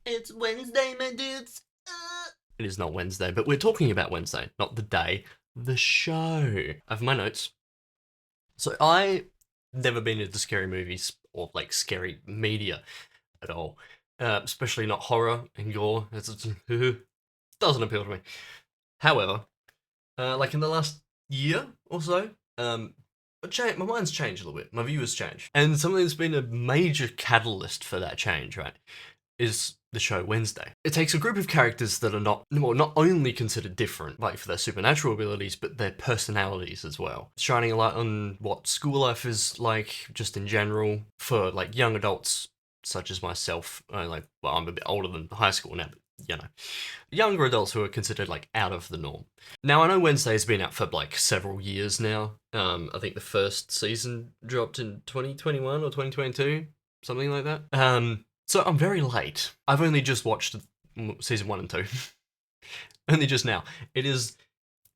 It's Wednesday, my dudes. It is not Wednesday, but we're talking about Wednesday, not the day, the show. I have my notes. So I never been into scary movies or like scary media at all, especially not horror and gore. It doesn't appeal to me. However, like in the last year or so, my mind's changed a little bit. My view has changed, and something that's been a major catalyst for that change, right, is the show Wednesday. It takes a group of characters that are not only considered different, like for their supernatural abilities, but their personalities as well. Shining a light on what school life is like, just in general, for like young adults such as myself. I'm a bit older than high school now, but younger adults who are considered like out of the norm. Now I know Wednesday has been out for like several years now. I think the first season dropped in 2021 or 2022, something like that. So I'm very late. I've only just watched season 1 and 2. Only just now. It is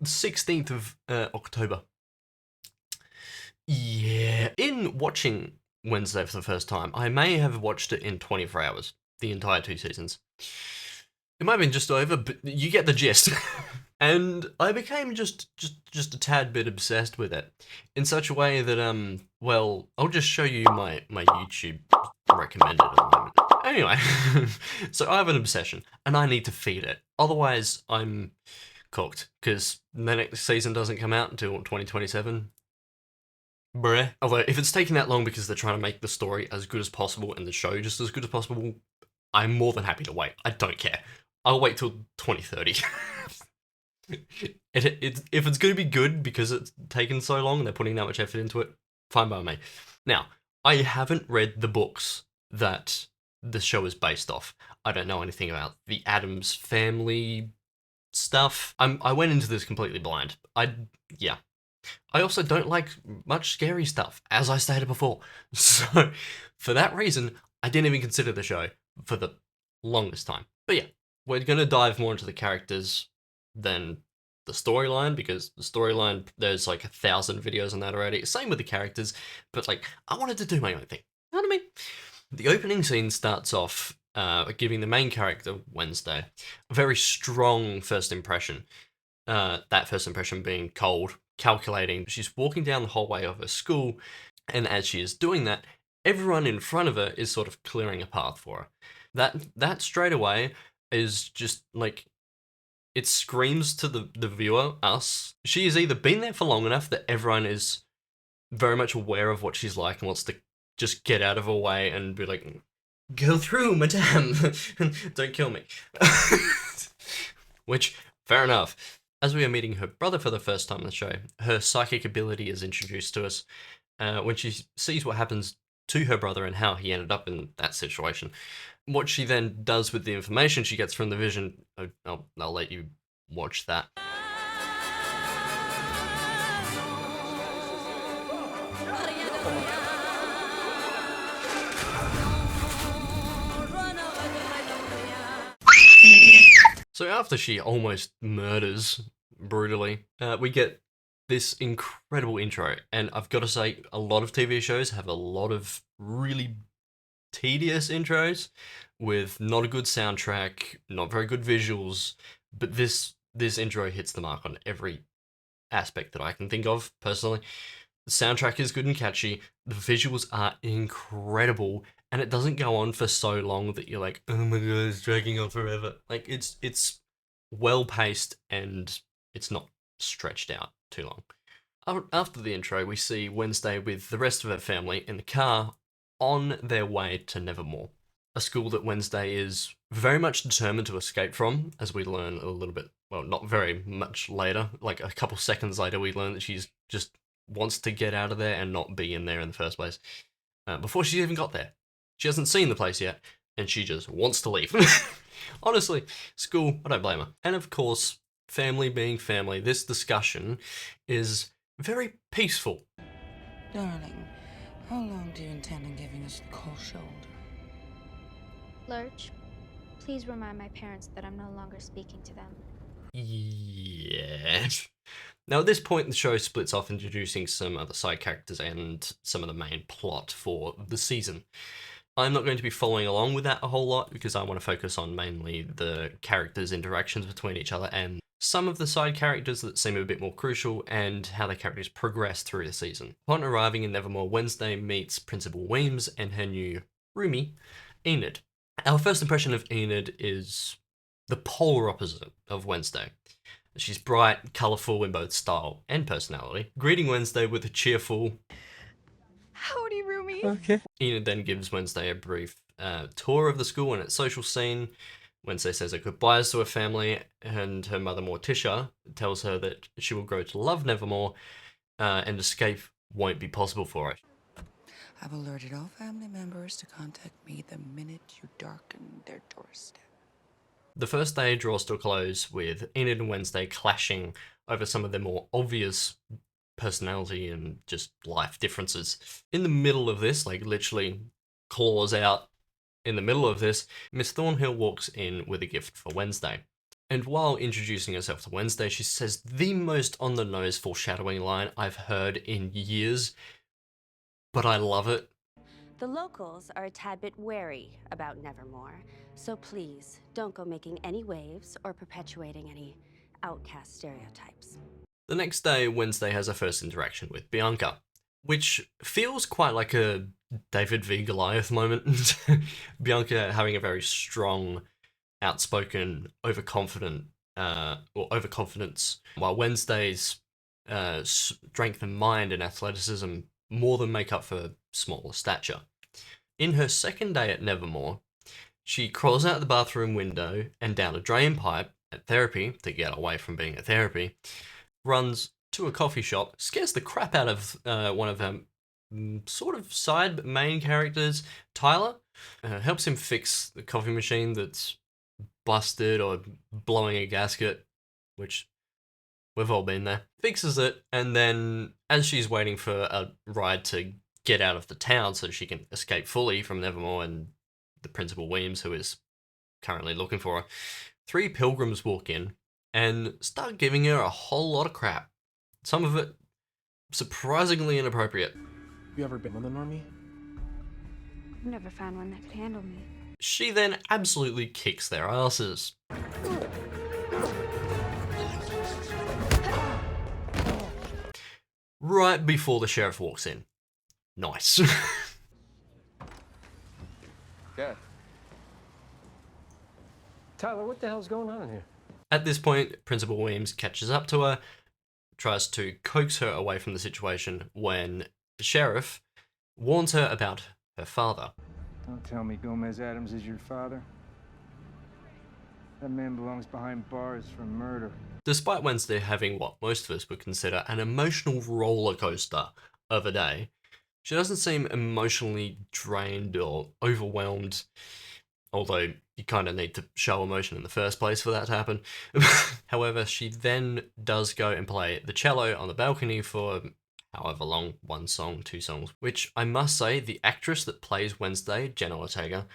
the 16th of October. Yeah. In watching Wednesday for the first time, I may have watched it in 24 hours, the entire 2 seasons. It might have been just over, but you get the gist. And I became just a tad bit obsessed with it, in such a way that well, I'll just show you my YouTube recommended at the moment. Anyway, so I have an obsession, and I need to feed it. Otherwise, I'm cooked, because the next season doesn't come out until 2027. Bruh. Although, if it's taking that long because they're trying to make the story as good as possible and the show just as good as possible, I'm more than happy to wait. I don't care. I'll wait till 2030. If it's going to be good because it's taken so long and they're putting that much effort into it, fine by me. Now, I haven't read the books that the show is based off. I don't know anything about the Addams family stuff. I went into this completely blind. Yeah. I also don't like much scary stuff, as I stated before. So, for that reason, I didn't even consider the show for the longest time. But yeah, we're going to dive more into the characters than the storyline, because the storyline, there's like 1,000 videos on that already. Same with the characters, but like, I wanted to do my own thing. You know what I mean? The opening scene starts off giving the main character, Wednesday, a very strong first impression. That first impression being cold, calculating. She's walking down the hallway of her school, and as she is doing that, everyone in front of her is sort of clearing a path for her. That straight away is just like, it screams to the viewer, us. She has either been there for long enough that everyone is very much aware of what she's like and wants to just get out of her way and be like, go through, madame, don't kill me. Which, fair enough. As we are meeting her brother for the first time in the show, her psychic ability is introduced to us when she sees what happens to her brother and how he ended up in that situation. What she then does with the information she gets from the vision, I'll let you watch that. So after she almost murders brutally, we get this incredible intro. And I've got to say, a lot of TV shows have a lot of really tedious intros with not a good soundtrack, not very good visuals, but this intro hits the mark on every aspect that I can think of personally. The soundtrack is good and catchy, the visuals are incredible, and it doesn't go on for so long that you're like, oh my god, it's dragging on forever. Like, it's well paced and it's not stretched out too long. After the intro, we see Wednesday with the rest of her family in the car on their way to Nevermore, a school that Wednesday is very much determined to escape from, as we learn a little bit, well, not very much later, like a couple seconds later, we learn that she's just wants to get out of there and not be in there in the first place. Before she's even got there. She hasn't seen the place yet, and she just wants to leave. Honestly, school, I don't blame her. And of course, family being family, this discussion is very peaceful. Darling, how long do you intend on giving us the cold shoulder? Lurch, please remind my parents that I'm no longer speaking to them. Yeah. Now, at this point, the show splits off, introducing some other side characters and some of the main plot for the season. I'm not going to be following along with that a whole lot because I want to focus on mainly the characters' interactions between each other and some of the side characters that seem a bit more crucial and how their characters progress through the season. Upon arriving in Nevermore, Wednesday meets Principal Weems and her new roomie, Enid. Our first impression of Enid is the polar opposite of Wednesday. She's bright, colourful in both style and personality, greeting Wednesday with a cheerful Howdy, roomie. Okay. Enid then gives Wednesday a brief tour of the school and its social scene. Wednesday says her goodbyes to her family, and her mother Morticia tells her that she will grow to love Nevermore, and escape won't be possible for her. I've alerted all family members to contact me the minute you darken their doorstep. The first day draws to a close with Enid and Wednesday clashing over some of their more obvious personality and just life differences. In the middle of this, like literally claws out in the middle of this, Miss Thornhill walks in with a gift for Wednesday. And while introducing herself to Wednesday, she says the most on-the-nose foreshadowing line I've heard in years, but I love it. The locals are a tad bit wary about Nevermore, so please don't go making any waves or perpetuating any outcast stereotypes. The next day, Wednesday has her first interaction with Bianca, which feels quite like a David v Goliath moment. Bianca having a very strong, outspoken, overconfidence, while Wednesday's strength of mind and athleticism more than make up for smaller stature. In her second day at Nevermore, she crawls out the bathroom window and down a drain pipe at therapy to get away from being at therapy, runs to a coffee shop, scares the crap out of one of her sort of side but main characters, Tyler, helps him fix the coffee machine that's busted or blowing a gasket, which we've all been there. Fixes it, and then as she's waiting for a ride to get out of the town so she can escape fully from Nevermore and the Principal Weems, who is currently looking for her, 3 pilgrims walk in and start giving her a whole lot of crap. Some of it surprisingly inappropriate. You ever been with a normie? I've never found one that could handle me. She then absolutely kicks their asses. Right before the sheriff walks in. Nice. Yeah. Tyler, what the hell's going on in here? At this point, Principal Weems catches up to her, tries to coax her away from the situation when the sheriff warns her about her father. Don't tell me Gomez Adams is your father. That man belongs behind bars for murder. Despite Wednesday having what most of us would consider an emotional roller coaster of a day, she doesn't seem emotionally drained or overwhelmed, although you kind of need to show emotion in the first place for that to happen. However, she then does go and play the cello on the balcony for however long, 1 song, 2 songs, which I must say, the actress that plays Wednesday, Jenna Ortega,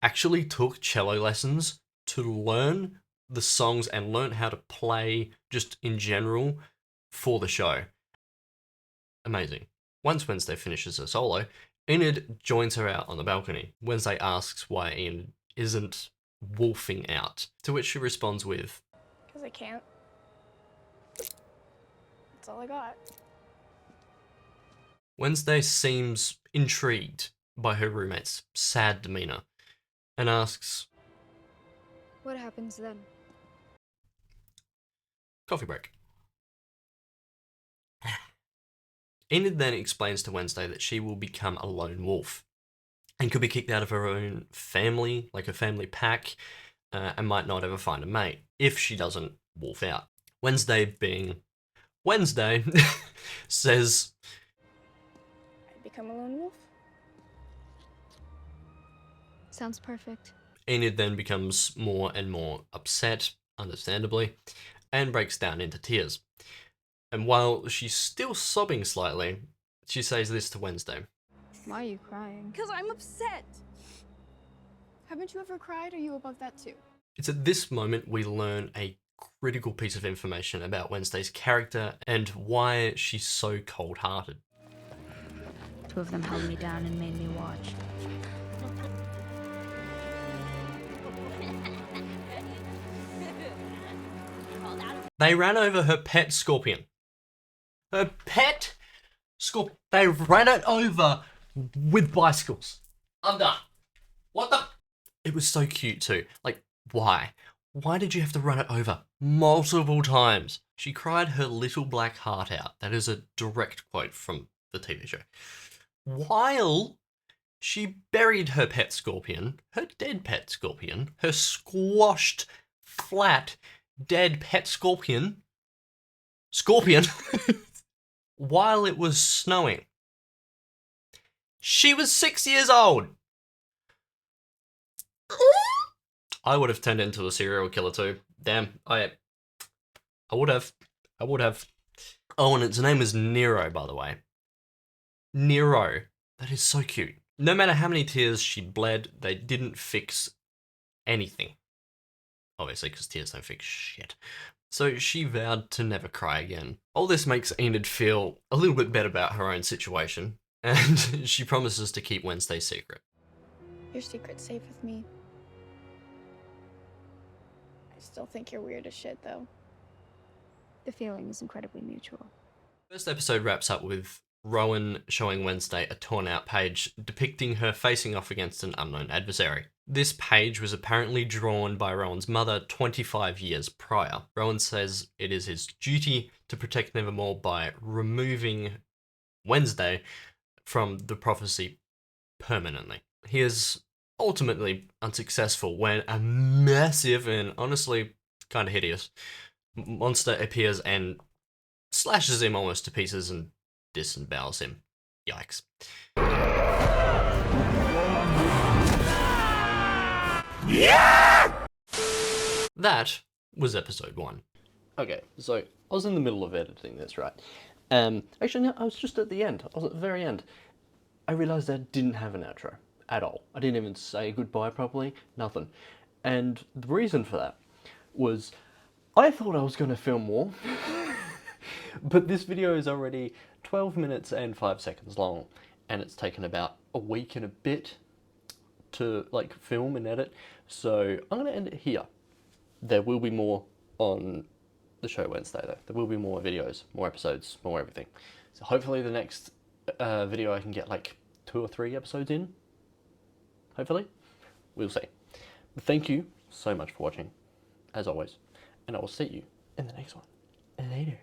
actually took cello lessons to learn the songs and learn how to play just in general for the show. Amazing. Once Wednesday finishes her solo, Enid joins her out on the balcony. Wednesday asks why Enid isn't wolfing out, to which she responds with, Because I can't. That's all I got. Wednesday seems intrigued by her roommate's sad demeanor and asks, What happens then? coffee break. Enid then explains to Wednesday that she will become a lone wolf and could be kicked out of her own family, like a family pack, and might not ever find a mate if she doesn't wolf out. Wednesday, being Wednesday, says, I'd become a lone wolf. Sounds perfect. Enid then becomes more and more upset, understandably, and breaks down into tears. And while she's still sobbing slightly, she says this to Wednesday. Why are you crying? Because I'm upset. Haven't you ever cried? Are you above that too? It's at this moment we learn a critical piece of information about Wednesday's character and why she's so cold-hearted. 2 of them held me down and made me watch. They ran over her pet scorpion. Her pet scorpion. They ran it over with bicycles. I'm done. What the? It was so cute too. Like, why? Why did you have to run it over multiple times? She cried her little black heart out. That is a direct quote from the TV show. While she buried her pet scorpion, her dead pet scorpion, her squashed, flat, dead pet scorpion, while it was snowing. She was 6 years old. I would have turned into a serial killer too. Damn, I would have. Oh, and its name is Nero, by the way. Nero. That is so cute. No matter how many tears she bled, they didn't fix anything. Obviously, because tears don't fix shit. So she vowed to never cry again. All this makes Enid feel a little bit better about her own situation, and she promises to keep Wednesday's secret. Your secret's safe with me. I still think you're weird as shit, though. The feeling is incredibly mutual. First episode wraps up with Rowan showing Wednesday a torn out page depicting her facing off against an unknown adversary. This page was apparently drawn by Rowan's mother 25 years prior. Rowan says it is his duty to protect Nevermore by removing Wednesday from the prophecy permanently. He is ultimately unsuccessful when a massive and honestly kind of hideous monster appears and slashes him almost to pieces and disembowels him. Yikes. That was episode 1. Okay, so I was in the middle of editing this, right? Actually, no, I was just at the end. I was at the very end. I realised I didn't have an outro at all. I didn't even say goodbye properly, nothing. And the reason for that was I thought I was going to film more, but this video is already 12 minutes and 5 seconds long, and it's taken about a week and a bit to like film and edit, so I'm going to end it here. There will be more on the show Wednesday though. There will be more videos, more episodes, more everything. So hopefully the next video I can get like 2 or 3 episodes in. Hopefully. We'll see. But thank you so much for watching, as always, and I will see you in the next one. Later.